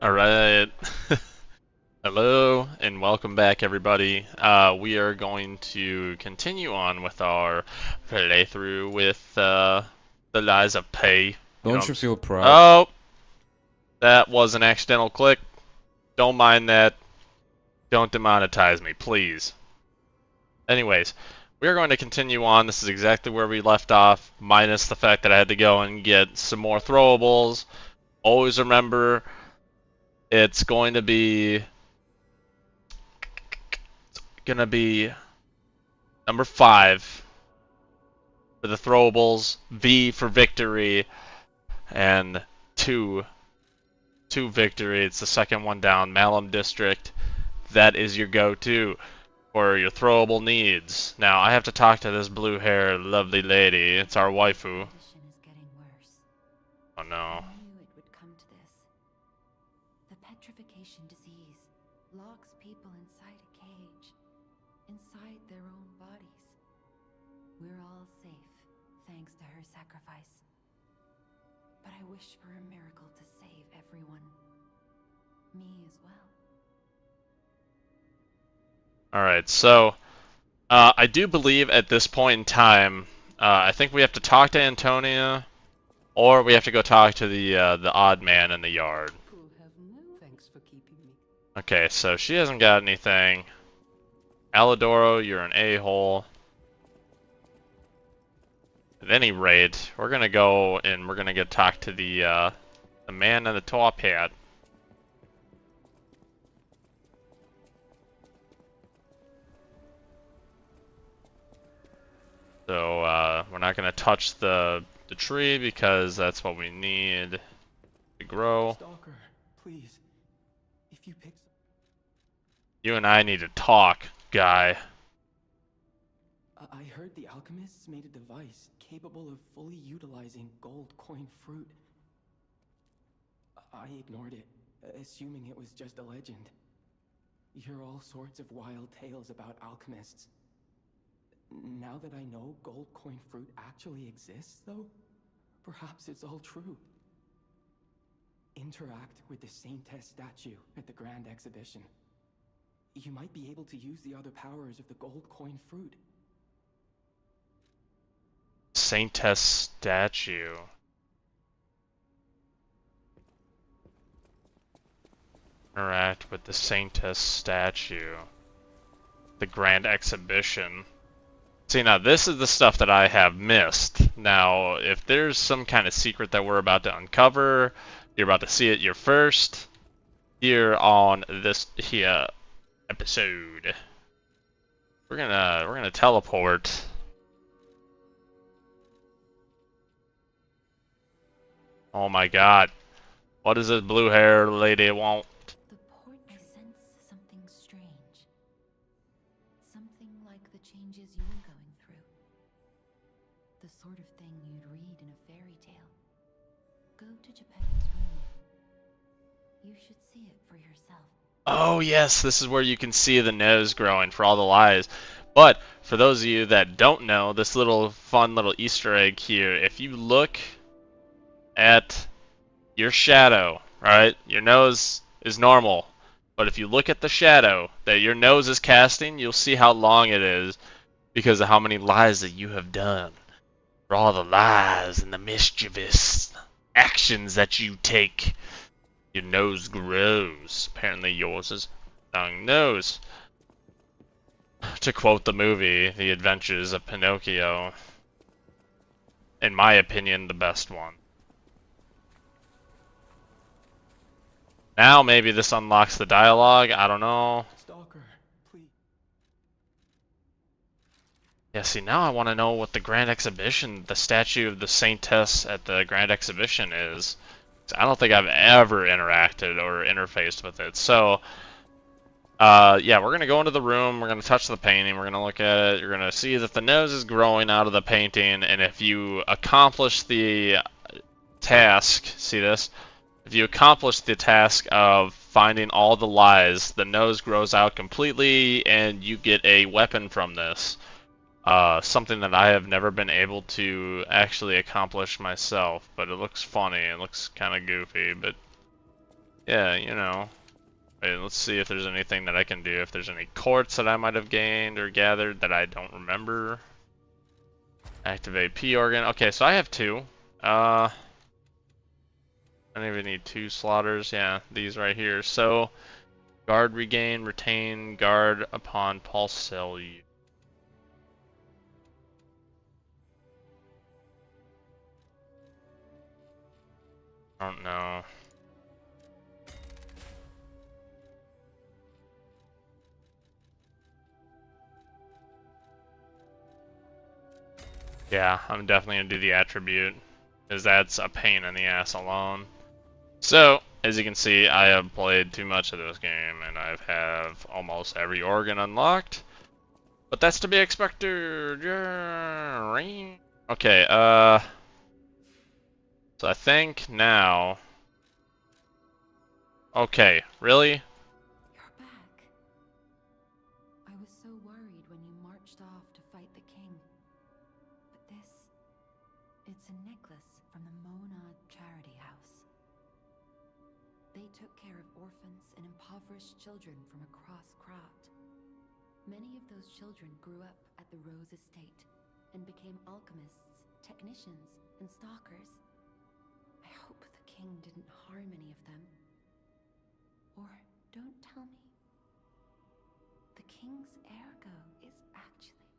Alright. Hello and welcome back everybody. We are going to continue on with our playthrough with the Lies of P. Don't you feel proud? Oh! That was an accidental click. Don't mind that. Don't demonetize me, please. Anyways, we are going to continue on. This is exactly where we left off, minus the fact that I had to go and get some more throwables. Always remember, it's going to be number 5 for the throwables, V for victory, and 2 victory. It's the second one down, Malum District. That is your go-to for your throwable needs. Now, I have to talk to this blue-haired lovely lady. It's our waifu. Oh no. I knew it would come to this. The petrification disease locks people inside a cage, inside their own bodies. We're all safe, thanks to her sacrifice. But I wish for a miracle to save everyone. Me as well. Alright, so, I do believe at this point in time, I think we have to talk to Antonia, or we have to go talk to the odd man in the yard. Okay, so she hasn't got anything. Alidoro, you're an a-hole. At any rate, we're gonna go and we're gonna get talk to the man in the top hat. So we're not gonna touch the tree because that's what we need to grow. Stalker, please. If you pick You and I need to talk, guy. I heard the alchemists made a device capable of fully utilizing gold coin fruit. I ignored it, assuming it was just a legend. You hear all sorts of wild tales about alchemists. Now that I know gold coin fruit actually exists, though, perhaps it's all true. Interact with the Saintess statue at the Grand Exhibition. You might be able to use the other powers of the gold coin fruit. Saintess statue. Interact with the Saintess statue. The Grand Exhibition. See, now this is the stuff that I have missed. Now, if there's some kind of secret that we're about to uncover, you're about to see it your first here on this here episode. We're gonna teleport. Oh my god. What does this blue hair lady want? The port, I sense something strange. Something like the changes you're going through. The sort of thing you'd read in a fairy tale. Go to Geppetto's room. You should see it for yourself. Oh yes, this is where you can see the nose growing for all the lies. But for those of you that don't know, this little fun little Easter egg here, if you look at your shadow, right? Your nose is normal. But if you look at the shadow that your nose is casting, you'll see how long it is because of how many lies that you have done. For all the lies and the mischievous actions that you take, your nose grows. Apparently yours is a long nose. To quote the movie, The Adventures of Pinocchio. In my opinion, the best one. Now maybe this unlocks the dialogue, I don't know. Stalker, please. Yeah, see, now I want to know what the Grand Exhibition, the statue of the Saintess at the Grand Exhibition is. I don't think I've ever interacted or interfaced with it. So, yeah, we're going to go into the room, we're going to touch the painting, we're going to look at it, you're going to see that the nose is growing out of the painting, and if you accomplish the task, see this? If you accomplish the task of finding all the lies, the nose grows out completely, and you get a weapon from this. Something that I have never been able to actually accomplish myself, but it looks funny, it looks kind of goofy, but Yeah, you know. Wait, let's see if there's anything that I can do. If there's any quartz that I might have gained or gathered that I don't remember. Activate P organ. Okay, so I have 2. I don't even need 2 slaughters. Yeah, these right here. So, guard regain, retain, guard upon pulse cell use. I don't know. Yeah, I'm definitely gonna do the attribute, because that's a pain in the ass alone. So, as you can see, I have played too much of this game, and I have almost every organ unlocked. But that's to be expected. Okay, so I think now... Okay, really? You're back. I was so worried when you marched off to fight the king. But it's a necklace from the Mona Charity House. They took care of orphans and impoverished children from across Krat. Many of those children grew up at the Rose Estate and became alchemists, technicians, and stalkers. I hope the king didn't harm any of them. Or don't tell me. The king's ergo is actually...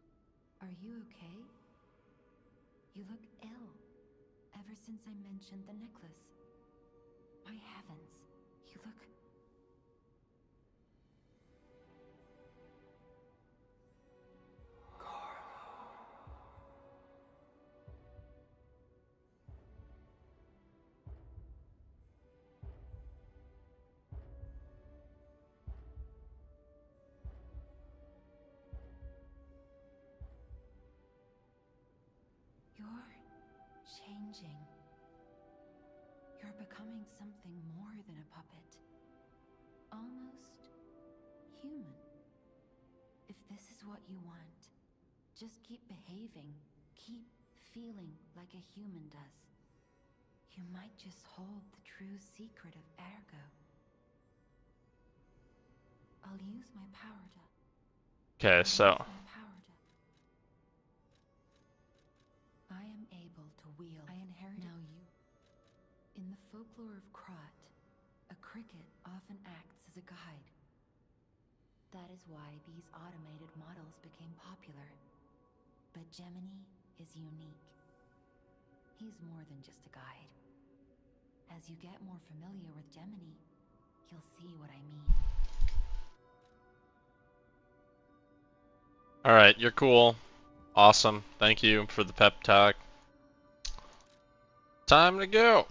Are you okay? You look ill, ever since I mentioned the necklace. My heavens, you look... You're changing. You're becoming something more than a puppet. Almost human. If this is what you want, just keep behaving. Keep feeling like a human does. You might just hold the true secret of ergo. I'll use my power to... Okay, so... I am able to wield. I inherit. Now you. In the folklore of Krat, a cricket often acts as a guide. That is why these automated models became popular. But Gemini is unique. He's more than just a guide. As you get more familiar with Gemini, you'll see what I mean. Alright, you're cool. Awesome. Thank you for the pep talk. Time to go.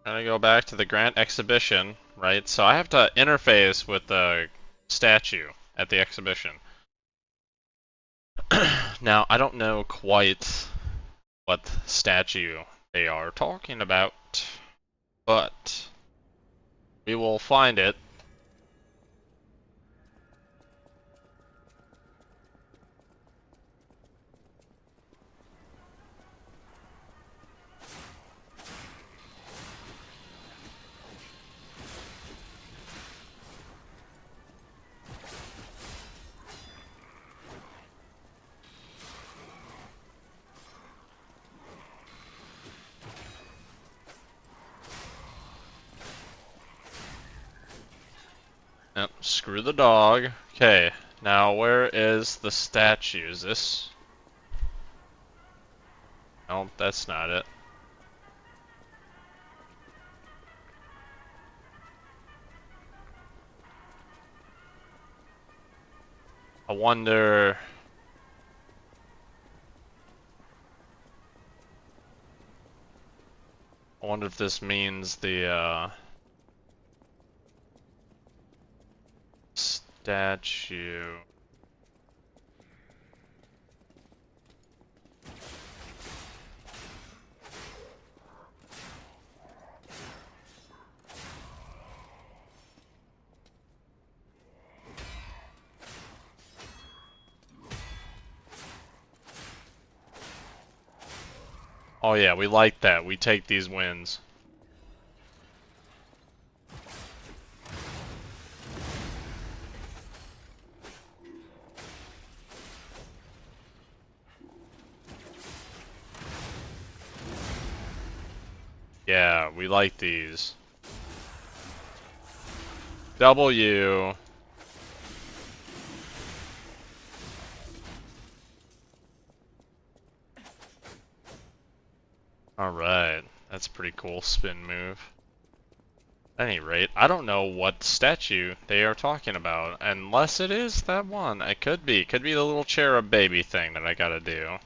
I'm gonna go back to the Grant exhibition, right? So I have to interface with the statue at the exhibition. Now, I don't know quite what statue they are talking about, but we will find it. Yep, screw the dog. Okay, now where is the statue? Is this? Nope, that's not it. I wonder... I wonder if this means the, statue. Oh yeah, we like that. We take these wins. Yeah, we like these. W. Alright, that's a pretty cool spin move. At any rate, I don't know what statue they are talking about, unless it is that one. It could be. Could be the little cherub baby thing that I gotta do.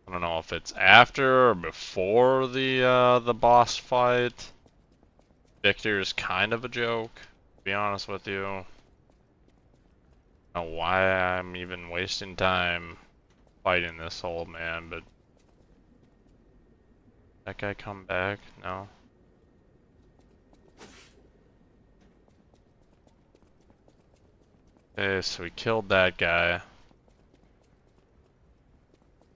I don't know if it's after or before the boss fight. Victor is kind of a joke, to be honest with you. I don't know why I'm even wasting time fighting this old man, but that guy come back? No. Okay, so we killed that guy.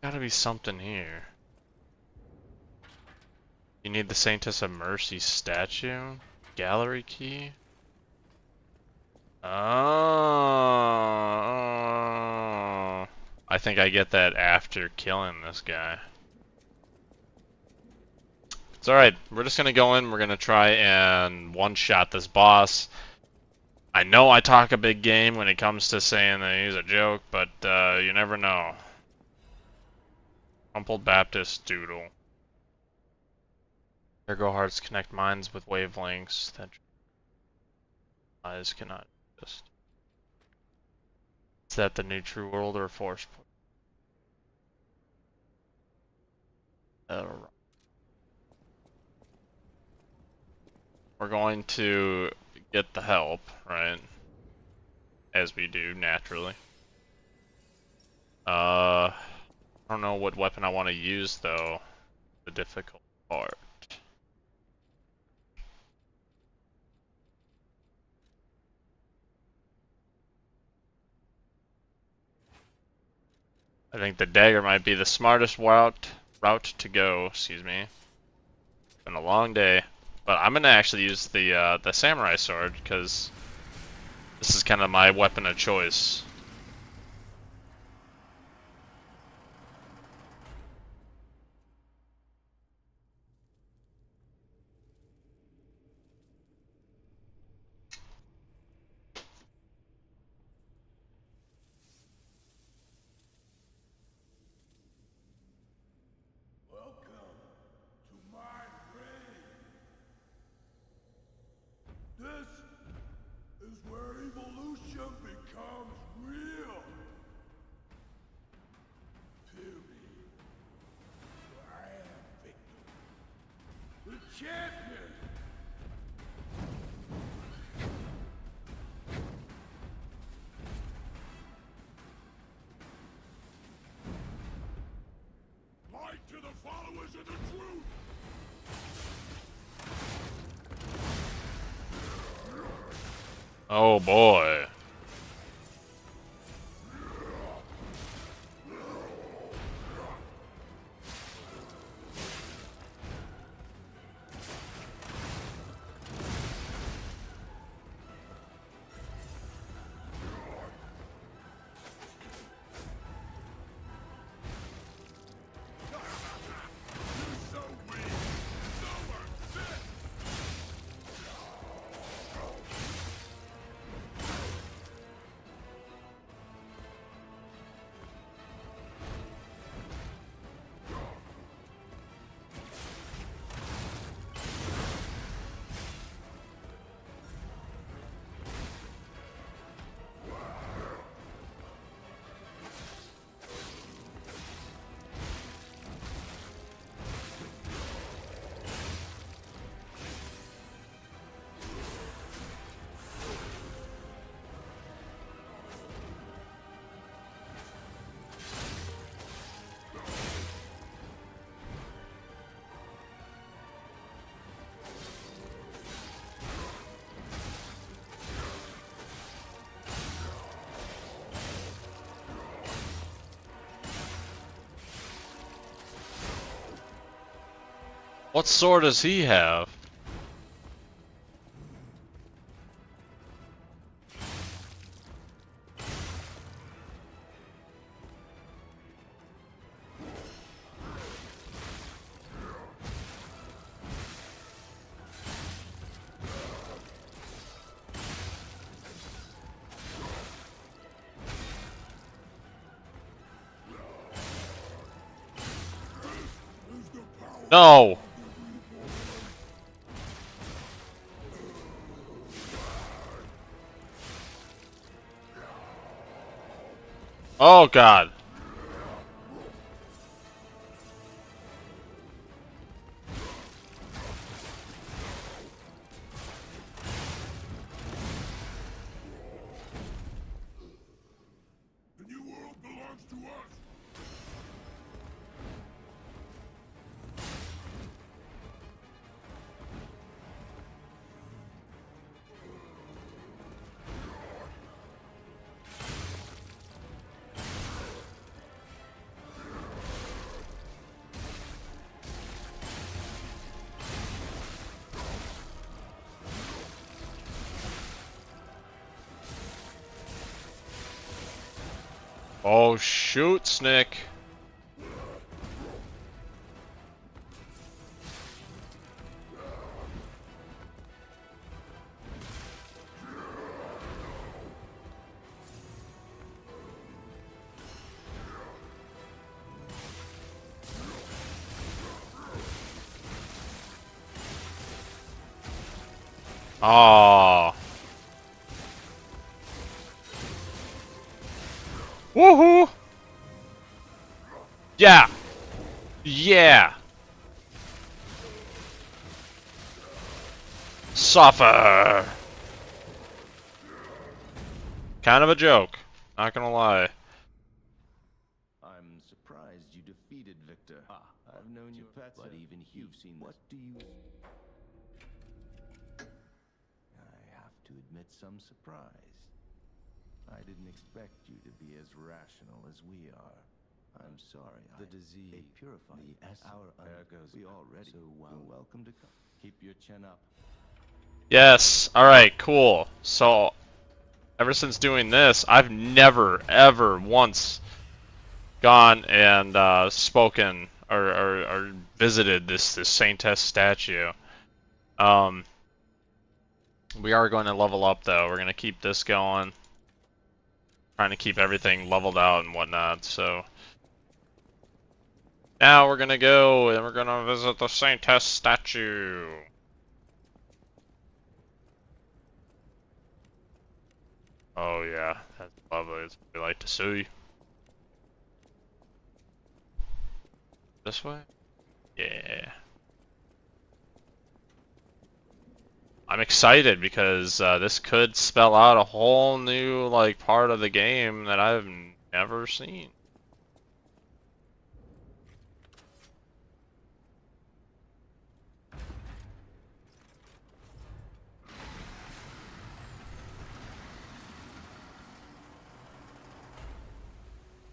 Gotta be something here. You need the Saintess of Mercy statue? Gallery key? Oh. I think I get that after killing this guy. It's alright, we're just gonna go in, we're gonna try and one-shot this boss. I know I talk a big game when it comes to saying that he's a joke, but you never know. Humbled Baptist Doodle. Ergo hearts connect minds with wavelengths that eyes cannot just. Is that the new true world or force? We're going to get the help, right? As we do, naturally. I don't know what weapon I want to use, though. The difficult part. I think the dagger might be the smartest route to go, excuse me. Been a long day. But I'm gonna actually use the samurai sword, because this is kind of my weapon of choice. Welcome to my reign. This is where evolution becomes real. Fury. I am Victor, the champion. Light to the followers of the truth. Oh boy. So weak, so unfit. What sword does he have? No! Oh god. The new world belongs to us. Oh shoot, Snick. Oh. Woohoo! Yeah! Yeah! Suffer! Kind of a joke. Not gonna lie. I'm surprised you defeated Victor. I've known you, Pat, but even you've seen what do you... I have to admit some surprise. I didn't expect you to be as rational as we are. I'm sorry. The disease, they purify the essence. Our ergos, we already. So welcome to come. Keep your chin up. Yes. Alright, cool. So, ever since doing this, I've never, ever once gone and spoken or visited this Saintess statue. We are going to level up though. We're going to keep this going. Trying to keep everything leveled out and whatnot, so... Now we're gonna go and we're gonna visit the Saintess statue. Oh yeah, that's lovely. It's what we like to see. This way? Yeah. I'm excited because this could spell out a whole new like part of the game that I've never seen.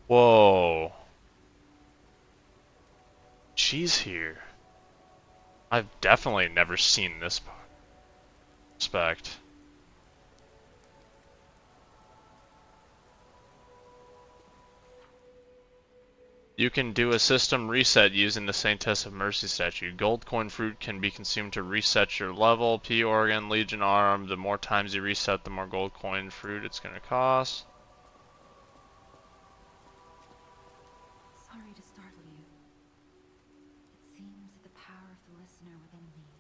Whoa. She's here. I've definitely never seen this part. Respect. You can do a system reset using the Saintess of Mercy statue. Gold coin fruit can be consumed to reset your level. P organ, Legion arm. The more times you reset, the more gold coin fruit it's gonna cost. Sorry to startle you. It seems that the power of the listener within me,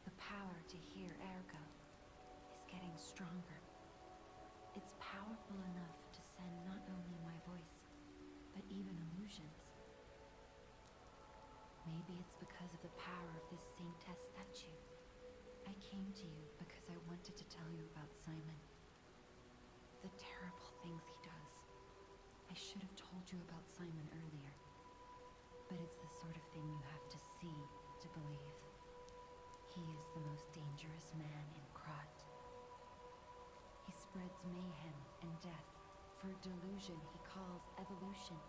the power to hear ergo, is getting stronger. It's powerful enough to send not only my voice, but even illusions. Maybe it's because of the power of this Saintess statue. I came to you because I wanted to tell you about Simon. The terrible things he does. I should have told you about Simon earlier. But it's the sort of thing you have to see to believe. He is the most dangerous man in Krat. He spreads mayhem and death for a delusion he calls evolution.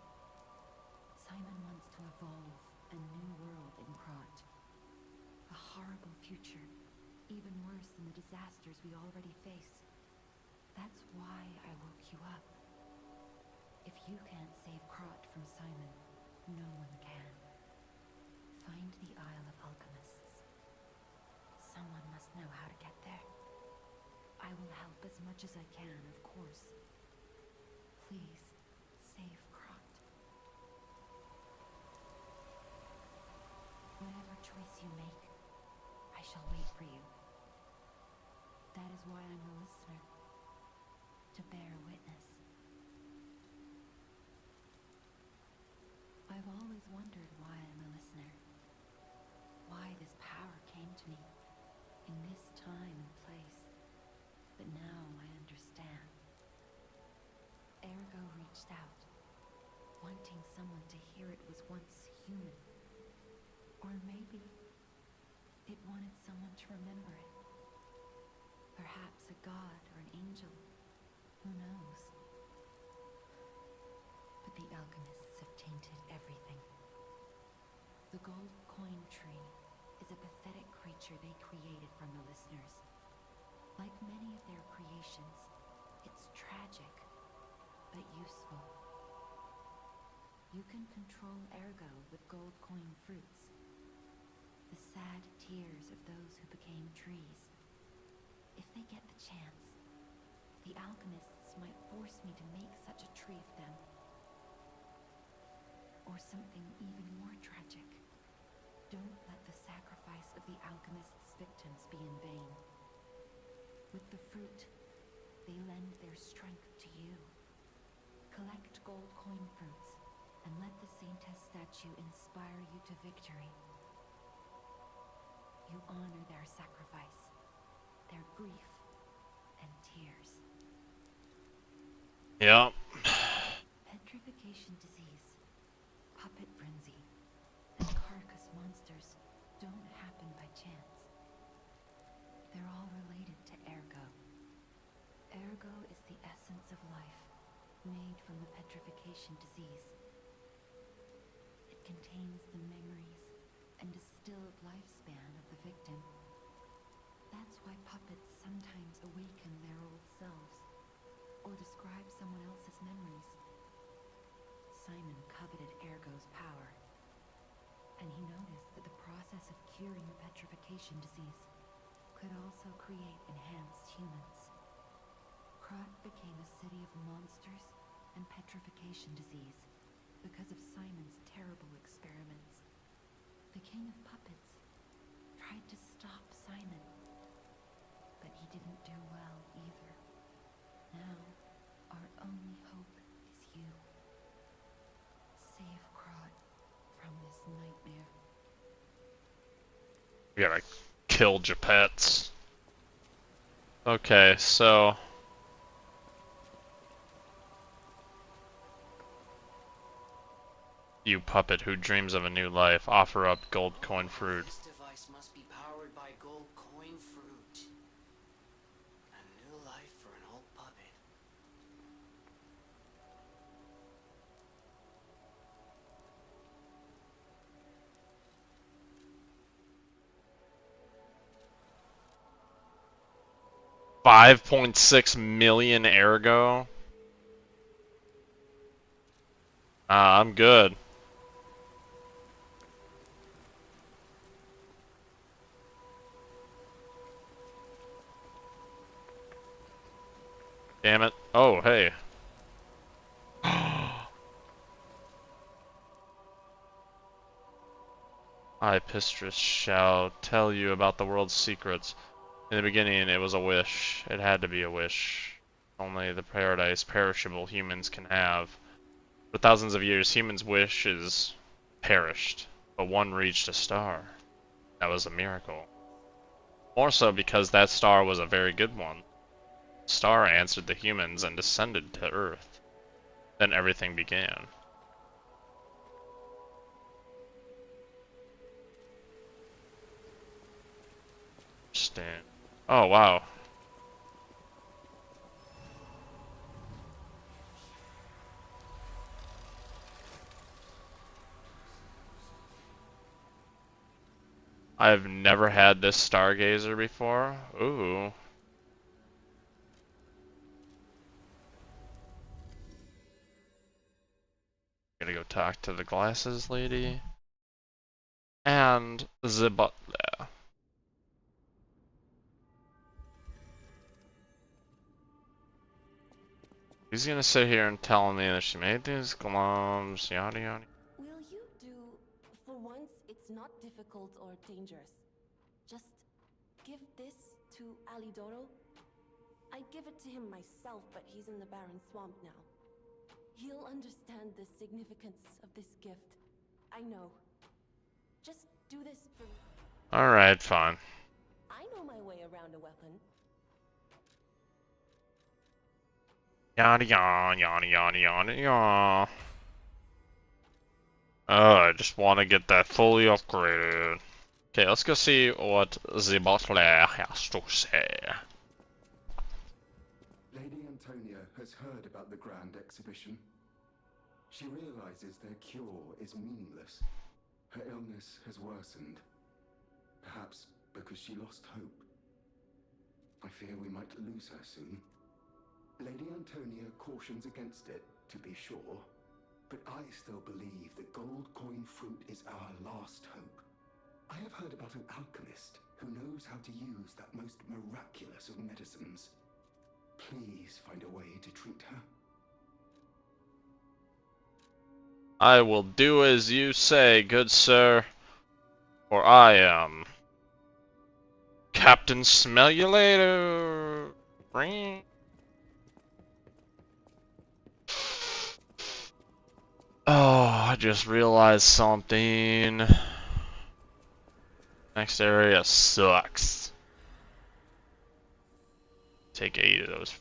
Simon wants to evolve a new world in Krat, future, even worse than the disasters we already face. That's why I woke you up. If you can't save Krot from Simon, no one can. Find the Isle of Alchemists. Someone must know how to get there. I will help as much as I can, of course. Please, save Krot. Whatever choice you make, I shall wait for you. That is why I'm a listener. To bear witness. I've always wondered why I'm a listener. Why this power came to me, in this time and place. But now I understand. Ergo reached out, wanting someone to hear it was once human. Or maybe it wanted someone to remember it. Perhaps a god or an angel. Who knows? But the alchemists have tainted everything. The gold coin tree is a pathetic creature they created from the listeners. Like many of their creations, it's tragic, but useful. You can control Ergo with gold coin fruits. The sad tears of those who became trees. If they get the chance, the alchemists might force me to make such a tree of them. Or something even more tragic. Don't let the sacrifice of the alchemists' victims be in vain. With the fruit, they lend their strength to you. Collect gold coin fruits, and let the Saintess statue inspire you to victory. You honor their sacrifice, their grief, and tears. Yep. Petrification disease, puppet frenzy, and carcass monsters don't happen by chance. They're all related to Ergo. Ergo is the essence of life, made from the petrification disease. It contains the memories and distilled lifespan of the victim. That's why puppets sometimes awaken their old selves, or describe someone else's memories. Simon coveted Ergo's power, and he noticed that the process of curing the petrification disease could also create enhanced humans. Krot became a city of monsters and petrification disease because of Simon's terrible experiments. The king of puppets tried to stop Simon, but he didn't do well either. Now, our only hope is you. Save Krot from this nightmare. We gotta kill Japets. Okay, so you puppet who dreams of a new life, offer up gold coin fruit. This device must be powered by gold coin fruit. A new life for an old puppet. $5.6 million Ergo? I'm good. Damn it. Oh, hey. I, Pistrus, shall tell you about the world's secrets. In the beginning, it was a wish. It had to be a wish. Only the paradise perishable humans can have. For thousands of years, humans' wishes perished, but one reached a star. That was a miracle. More so because that star was a very good one. The star answered the humans and descended to Earth. Then everything began. Understand. Oh, wow. I've never had this stargazer before. Ooh. Gotta go talk to the glasses lady. And the butler. He's gonna sit here and tell me that she made these gloves, yada yada. Will you do, for once, it's not difficult or dangerous. Just give this to Alidoro. I'd give it to him myself, but he's in the Barren Swamp now. He'll understand the significance of this gift. I know. Just do this for me. Alright, fine. I know my way around a weapon. Yada yada yada yada yada yada. Oh, I just want to get that fully upgraded. Okay, let's go see what the butler has to say. Lady Antonia has heard about the grand exhibition. She realizes their cure is meaningless. Her illness has worsened. Perhaps because she lost hope. I fear we might lose her soon. Lady Antonia cautions against it, to be sure. But I still believe that gold coin fruit is our last hope. I have heard about an alchemist who knows how to use that most miraculous of medicines. Please find a way to treat her. I will do as you say, good sir, for I am Captain Smell You Later. Ring. Oh, I just realized something. Next area sucks. Take 8 of those.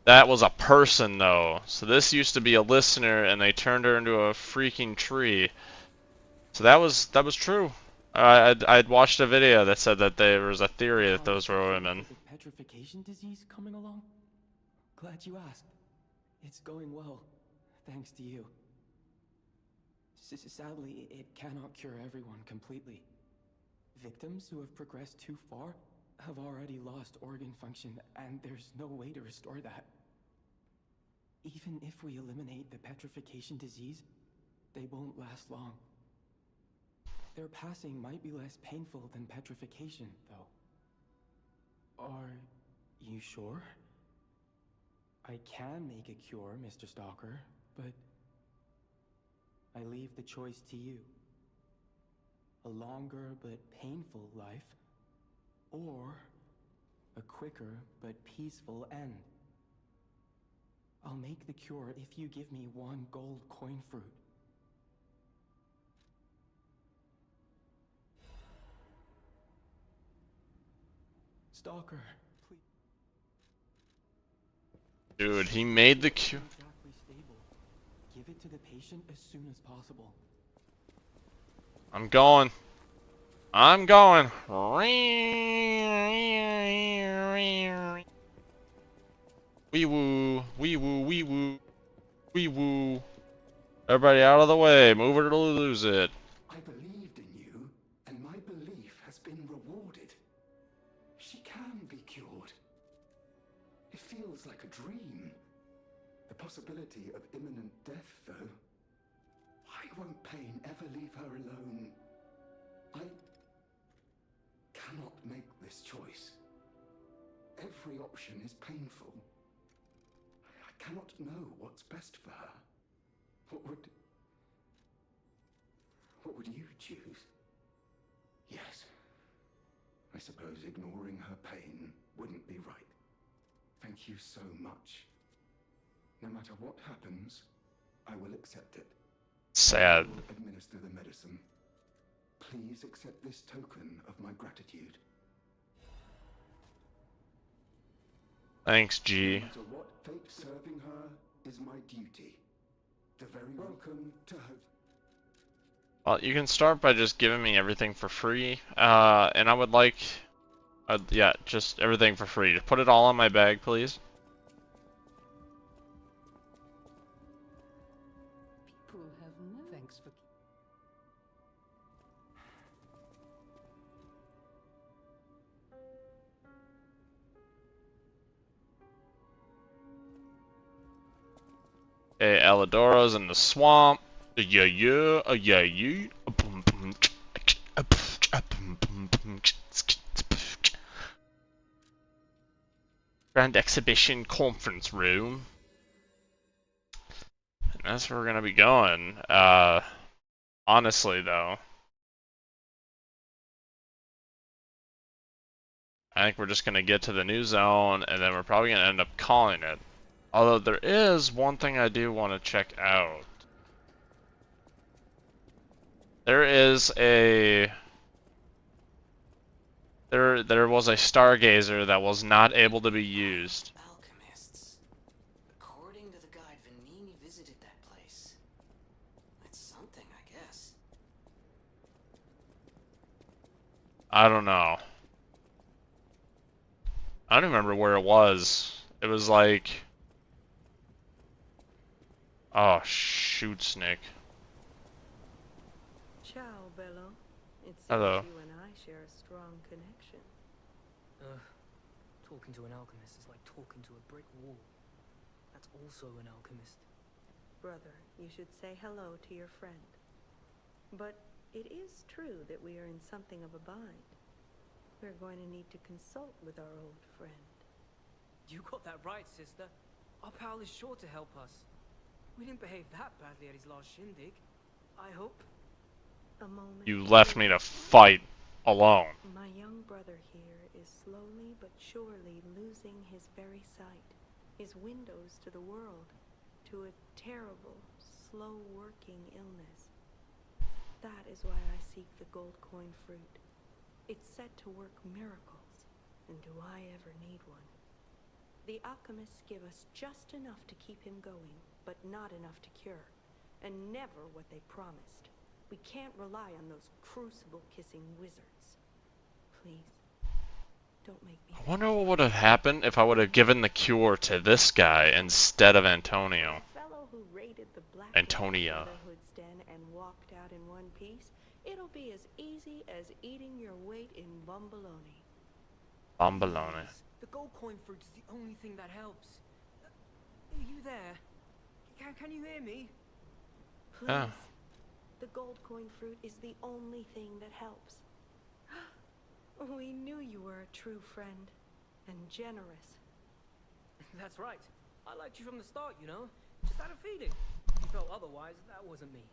That was a person though. So this used to be a listener and they turned her into a freaking tree. So that was true. I'd watched a video that said that there was a theory that those were women. The petrification disease coming along? Glad you asked. It's going well, thanks to you. Sadly, it cannot cure everyone completely. Victims who have progressed too far have already lost organ function, and there's no way to restore that. Even if we eliminate the petrification disease, they won't last long. Their passing might be less painful than petrification, though. Are you sure? I can make a cure, Mr. Stalker, but I leave the choice to you. A longer but painful life, or a quicker but peaceful end. I'll make the cure if you give me 1 gold coin fruit. Stalker, please. Dude, he made the cure. Exactly stable. Give it to the patient as soon as possible. I'm going. I'm going. Wee woo, wee woo, wee woo, wee woo. Everybody out of the way. Move it or lose it. I believed in you, and my belief has been rewarded. She can be cured. It feels like a dream. The possibility of imminent death, though. Why won't pain ever leave her alone? I cannot make this choice. Every option is painful. I cannot know what's best for her. What would you choose? Yes. I suppose ignoring her pain wouldn't be right. Thank you so much. No matter what happens, I will accept it. Sad. I will administer the medicine. Please accept this token of my gratitude. Thanks, No G. matter what fate, serving her is my duty. The very welcome to hope. Well, you can start by just giving me everything for free, and I would like Yeah, just everything for free. Just put it all in my bag, please. People have no thanks for. Hey, Alidoro's in the swamp. Yeah, yeah, yeah, yeah. Grand Exhibition Conference Room. And that's where we're gonna be going. Honestly, though, I think we're just gonna get to the new zone, and then we're probably gonna end up calling it. Although there is one thing I do want to check out. There is a... There was a stargazer that was not able to be used. Alchemists. According to the guide, Vanini visited that place. That's something, I guess. I don't know. I don't remember where it was. It was like... Oh, shoot, Snick. Ciao, Bello. It seems Hello. you and I share a strong connection. Talking to an alchemist is like talking to a brick wall. That's also an alchemist. Brother, you should say hello to your friend. But it is true that we are in something of a bind. We're going to need to consult with our old friend. You got that right, sister. Our pal is sure to help us. We didn't behave that badly at his last shindig. I hope. A moment. You left me to fight alone. My young brother here is slowly but surely losing his very sight, his windows to the world, to a terrible, slow-working illness. That is why I seek the gold coin fruit. It's said to work miracles, and do I ever need one? The alchemists give us just enough to keep him going, but not enough to cure, and never what they promised. We can't rely on those crucible-kissing wizards. Please, don't make me... I wonder what would have happened if I would have given the cure to this guy instead of Antonio. The fellow who raided the Black Antonia. Brotherhood's den and walked out in one piece, it'll be as easy as eating your weight in bomboloni. Bombolone. The gold coin fruit is the only thing that helps. Are you there? Can you hear me? Please. Yeah. The gold coin fruit is the only thing that helps. We knew you were a true friend, and generous. That's right. I liked you from the start, you know. Just had a feeling. If you felt otherwise, that wasn't me.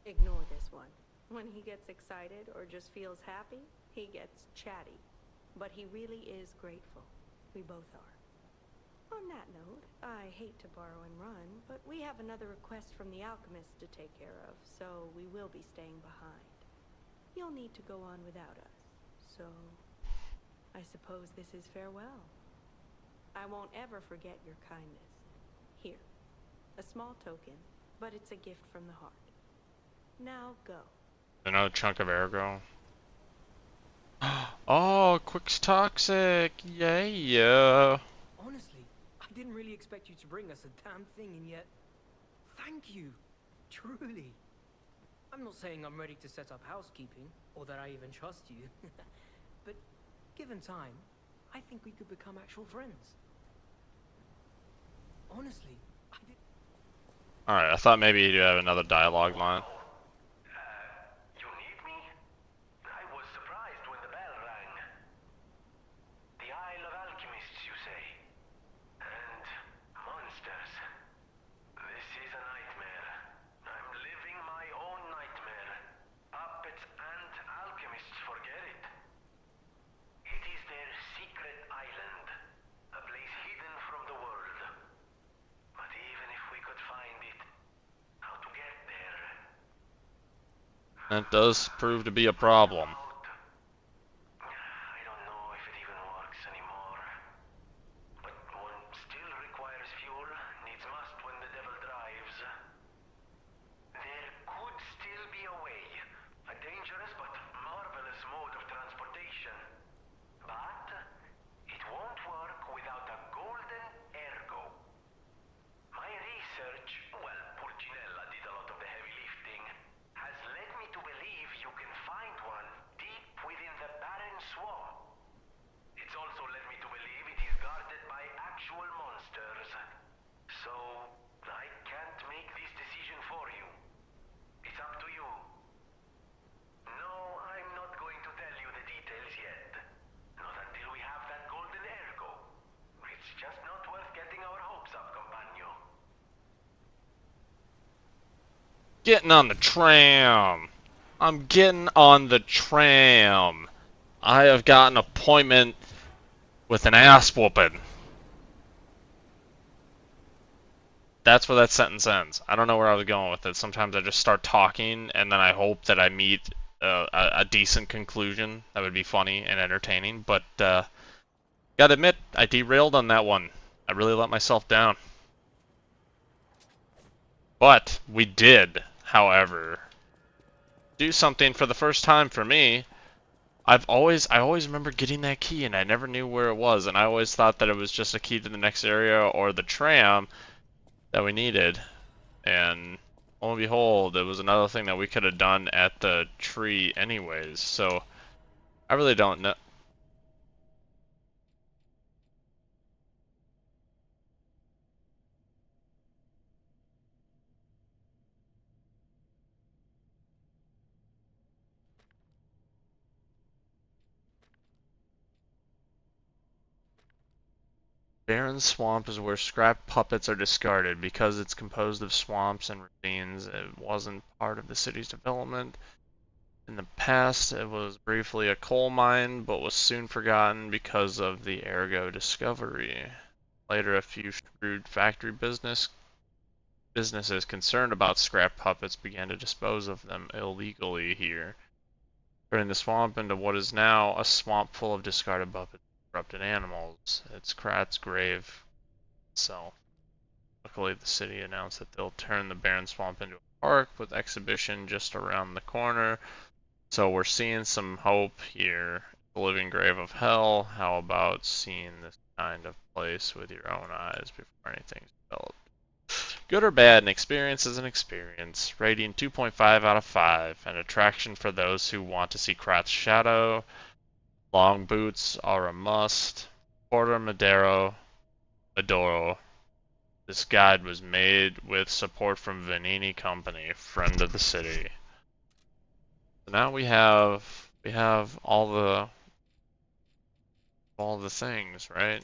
Ignore this one. When he gets excited or just feels happy, he gets chatty. But he really is grateful. We both are. On that note, I hate to borrow and run, but we have another request from the alchemist to take care of, so we will be staying behind. You'll need to go on without us, so I suppose this is farewell. I won't ever forget your kindness. Here, a small token, but it's a gift from the heart. Now go. Another chunk of ergo. Oh, Quick's toxic. Yeah. Honestly, I didn't really expect you to bring us a damn thing, and yet... Thank you. Truly. I'm not saying I'm ready to set up housekeeping, or that I even trust you. But given time, I think we could become actual friends. Honestly, I did... Alright, I thought maybe you'd have another dialogue line. You need me? I was surprised when the bell rang. The Isle of Alchemists, you say? And monsters. This is a nightmare. I'm living my own nightmare. Puppets and alchemists forget it. It is their secret island. A place hidden from the world. But even if we could find it, how to get there? That does prove to be a problem. I don't know if it even works anymore. But one still requires fuel, needs must when the devil drives. There could still be a way. A dangerous but marvelous mode of transportation. Getting on the tram. I'm getting on the tram. I have got an appointment with an ass whooping. That's where that sentence ends. I don't know where I was going with it. Sometimes I just start talking and then I hope that I meet a decent conclusion that would be funny and entertaining. But gotta admit, I derailed on that one. I really let myself down. But we did, however, do something for the first time for me. I always remember getting that key and I never knew where it was, and I always thought that it was just a key to the next area or the tram that we needed. And lo and behold, it was another thing that we could have done at the tree anyways. So I really don't know. Barren Swamp is where scrap puppets are discarded. Because it's composed of swamps and ravines, it wasn't part of the city's development. In the past, it was briefly a coal mine, but was soon forgotten because of the Ergo discovery. Later, a few shrewd factory businesses concerned about scrap puppets began to dispose of them illegally here, turning the swamp into what is now a swamp full of discarded puppets and corrupted animals. It's Krat's grave itself. Luckily, the city announced that they'll turn the barren swamp into a park with exhibition just around the corner. So we're seeing some hope here. The living grave of hell. How about seeing this kind of place with your own eyes before anything's developed? Good or bad, an experience is an experience. Rating 2.5 out of 5. An attraction for those who want to see Krat's shadow. Long boots are a must. Porter Madero. This guide was made with support from Vanini Company, friend of the city. So now we have all the things, right?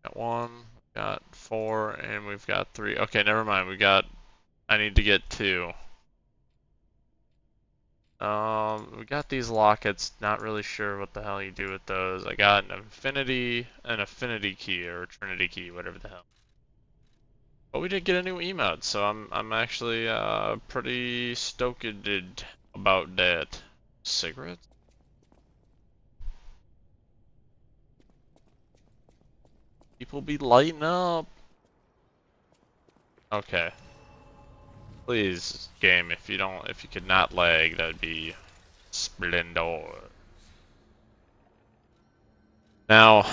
Got 1, got 4, and we've got 3. Okay, never mind. I need to get 2. We got these lockets. Not really sure what the hell you do with those. I got an affinity key or trinity key, whatever the hell. But we did get a new emote, so I'm actually pretty stoked about that. Cigarettes? People be lighting up. Okay. Please, game, if you could not lag, that'd be splendor. Now,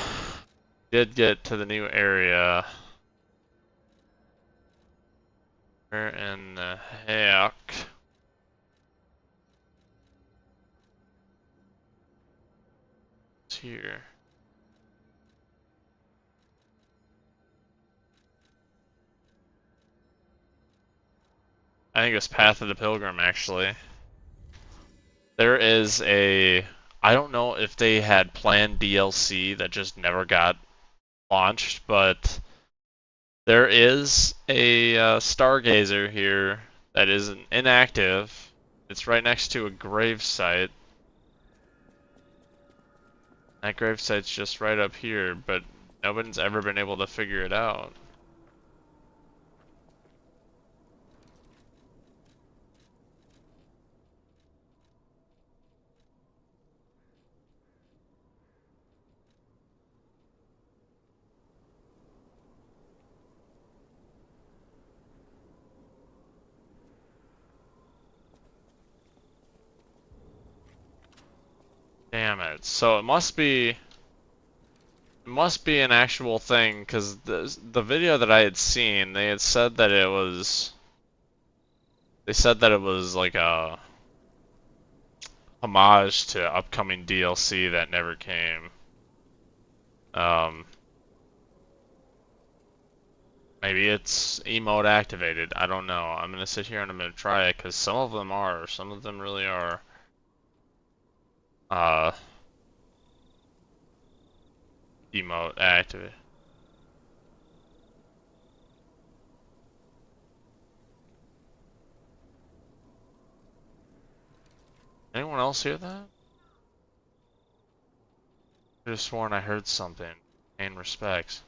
did get to the new area. Where in the heck? It's here. I think it's Path of the Pilgrim, actually. There is I don't know if they had planned DLC that just never got launched, but there is a Stargazer here that is inactive. It's right next to a grave site. That grave site's just right up here, but nobody's ever been able to figure it out. Damn it. So it must be an actual thing, because the video that I had seen, they had said that it was like a homage to upcoming DLC that never came. Maybe it's emote activated. I don't know. I'm gonna sit here and I'm gonna try it, because some of them are. Some of them really are. Emote activated. Anyone else hear that? I could have sworn I heard something. Paying respects.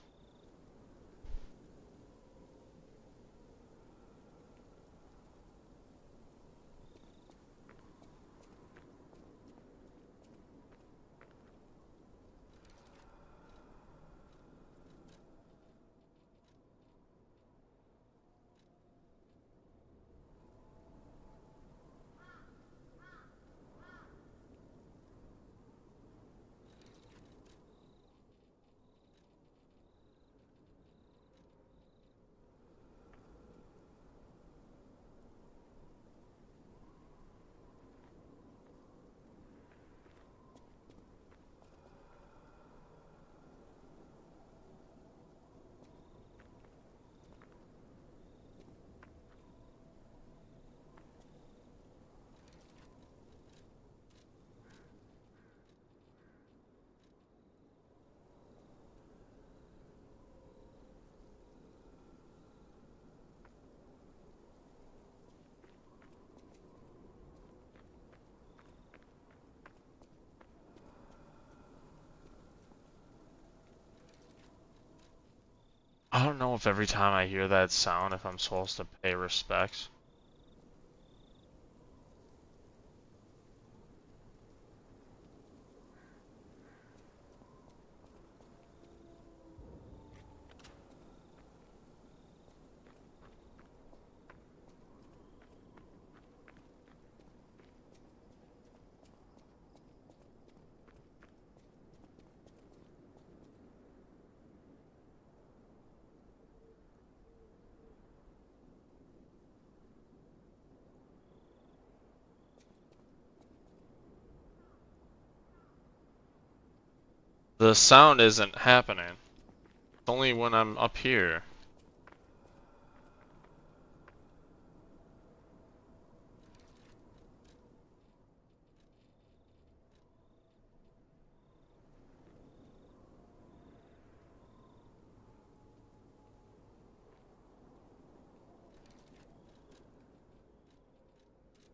I don't know if every time I hear that sound, if I'm supposed to pay respects. The sound isn't happening. It's only when I'm up here.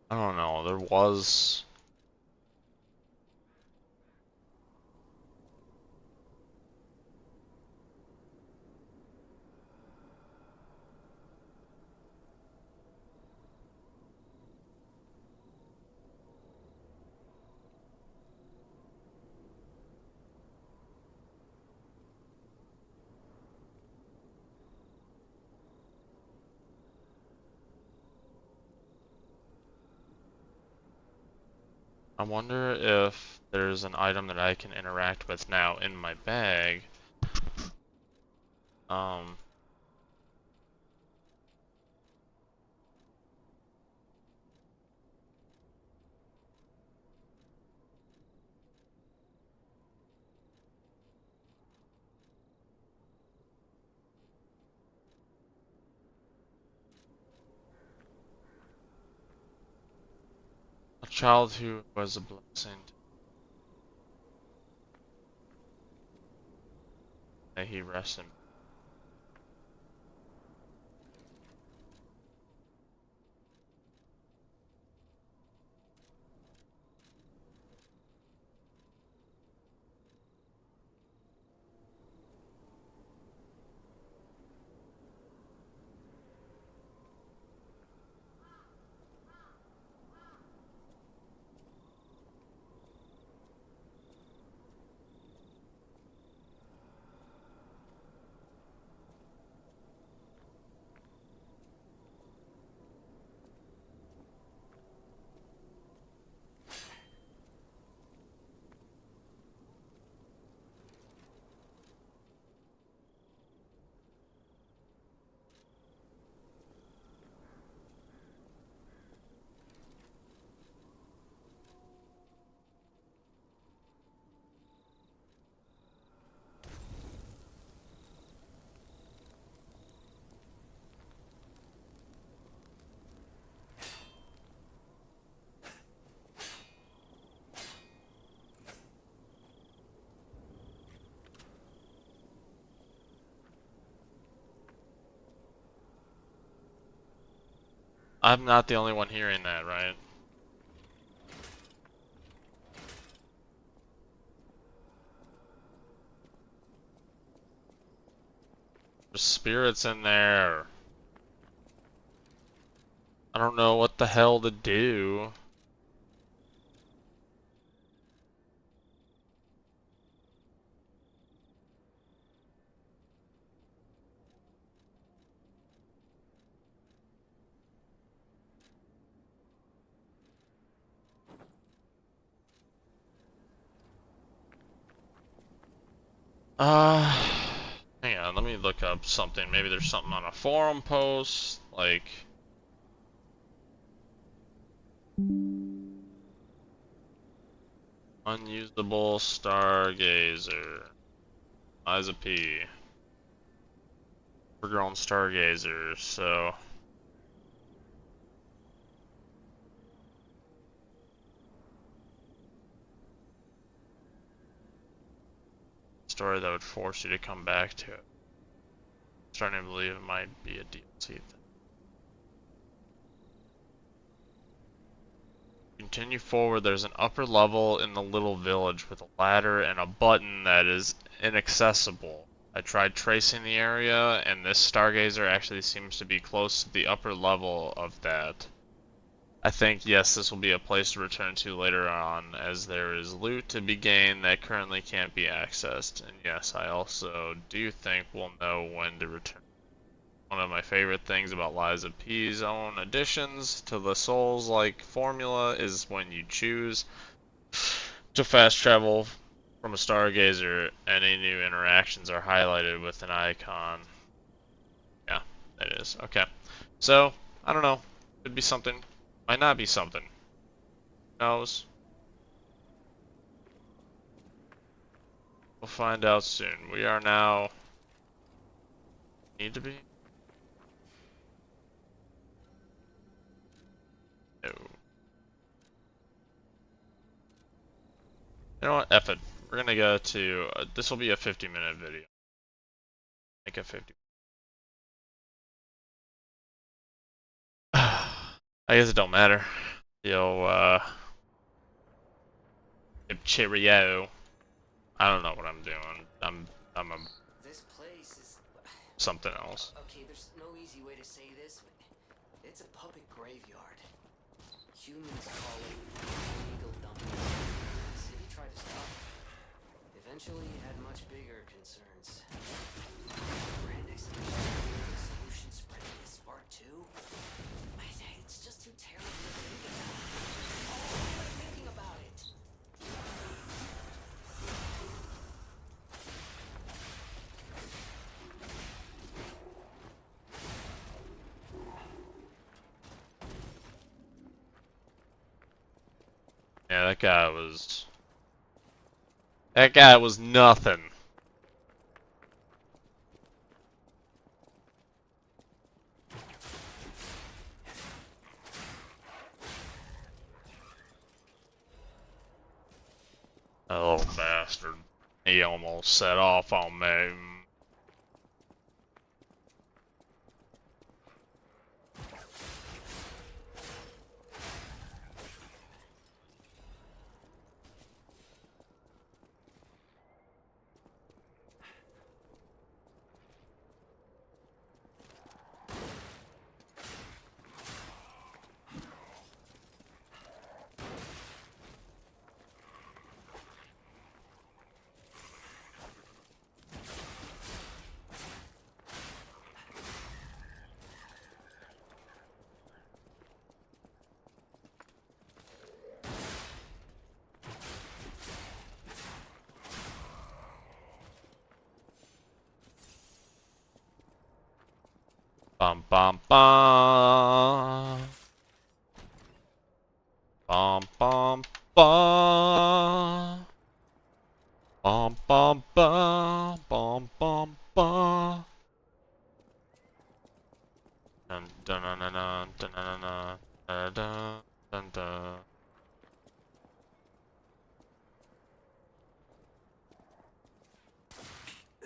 I don't know, there was... I wonder if there's an item that I can interact with now in my bag. Um... A child who was a blessing. May he rest in. I'm not the only one hearing that, right? There's spirits in there. I don't know what the hell to do. Hang on, let me look up something. Maybe there's something on a forum post, like... Unusable Stargazer. Liza P. Overgrown Stargazer, so... Story that would force you to come back to it. Starting to believe it might be a DLC thing. Continue forward, there's an upper level in the little village with a ladder and a button that is inaccessible. I tried tracing the area, and this Stargazer actually seems to be close to the upper level of that. I think, yes, this will be a place to return to later on, as there is loot to be gained that currently can't be accessed. And yes, I also do think we'll know when to return. One of my favorite things about Liza P's own additions to the Souls-like formula is when you choose to fast travel from a Stargazer, any new interactions are highlighted with an icon. Yeah, that is. Okay. So, I don't know. Could be something. Might not be something. Who knows? We'll find out soon. We are now... Need to be? No. You know what? F it. We're gonna go to... this will be a 50-minute video. Make it 50. I guess it don't matter. Yo, cheerio. I don't know what I'm doing. I'm a This place is... something else. Okay, there's no easy way to say this, but it's a public graveyard. Humans call it illegal dumping. The city tried to stop it. Eventually, it had much bigger concerns. Grand exhibition, solution spreading this far too. It's just too terrible to think about. Oh, I'm thinking about it. Yeah, that guy was nothing. That little bastard. He almost set off on me. Bum bum bum. Bum bum bum. Bum bum bum. Bum bum bum. Dun dun dun dun dun dun dun dun dun dun dun.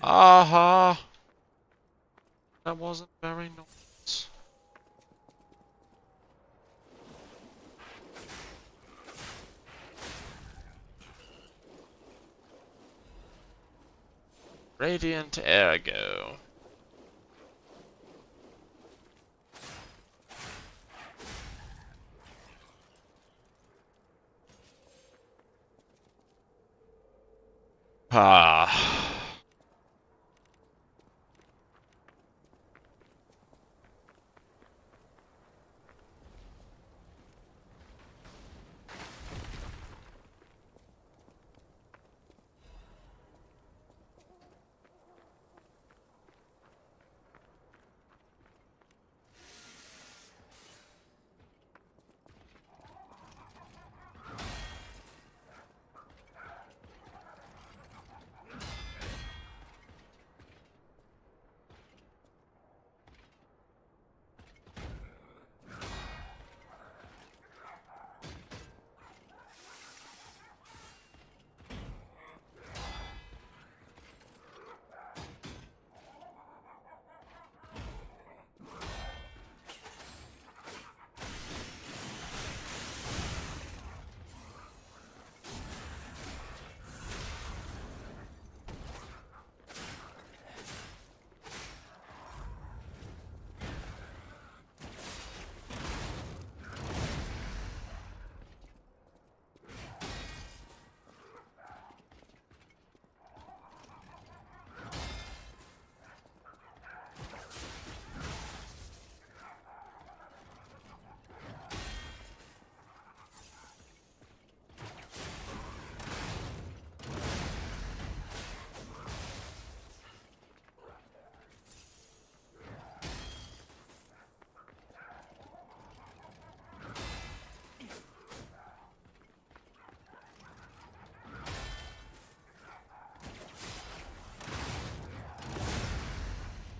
Aha! That wasn't very nice. Radiant Ergo. Ah.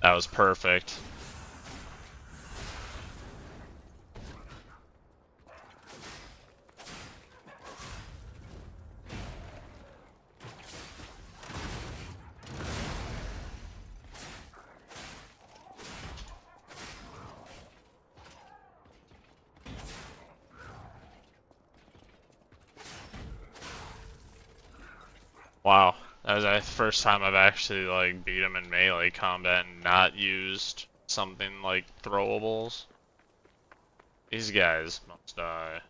That was perfect. Wow, that was the first time I've actually like beat him in melee combat and not used something like throwables. These guys must die.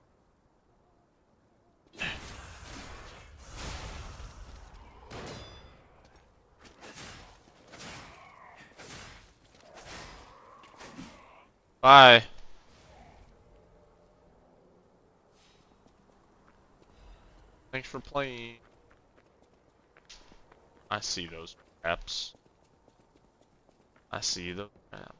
Bye. Thanks for playing. I see those traps. I see the traps.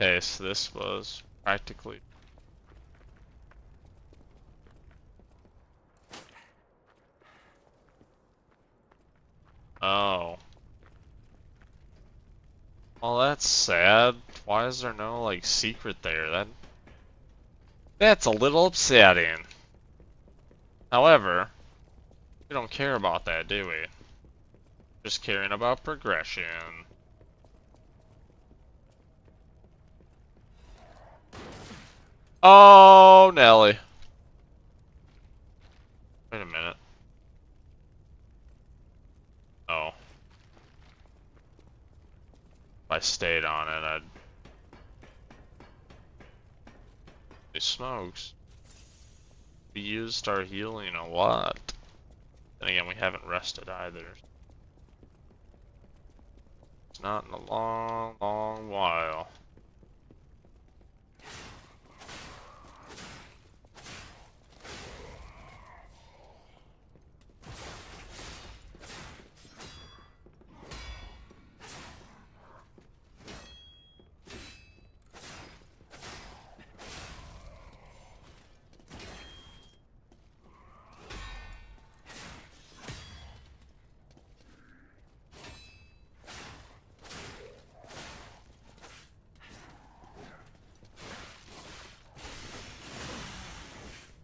Okay, so this was practically. Oh. Well, that's sad. Why is there no, like, secret there? That's a little upsetting. However, we don't care about that, do we? Just caring about progression. Oh, Nelly. Wait a minute. If I stayed on it, I'd... Holy smokes. We used our healing a lot. Then again, we haven't rested either. It's not in a long, long while.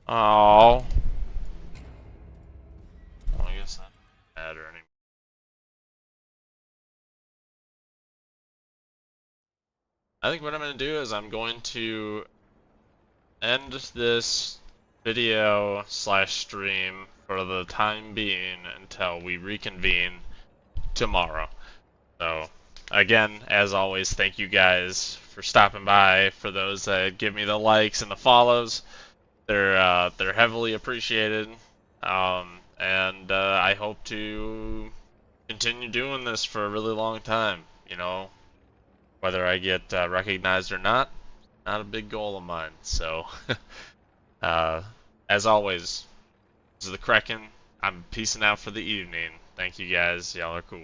Oh. Well, I guess that doesn't matter anymore. I think what I'm going to do is I'm going to end this video slash stream for the time being until we reconvene tomorrow. So, again, as always, thank you guys for stopping by. For those that give me the likes and the follows, they're heavily appreciated. And I hope to continue doing this for a really long time. You know, whether I get recognized or not a big goal of mine. So, as always, this is the Kraken. I'm peacing out for the evening. Thank you guys. Y'all are cool.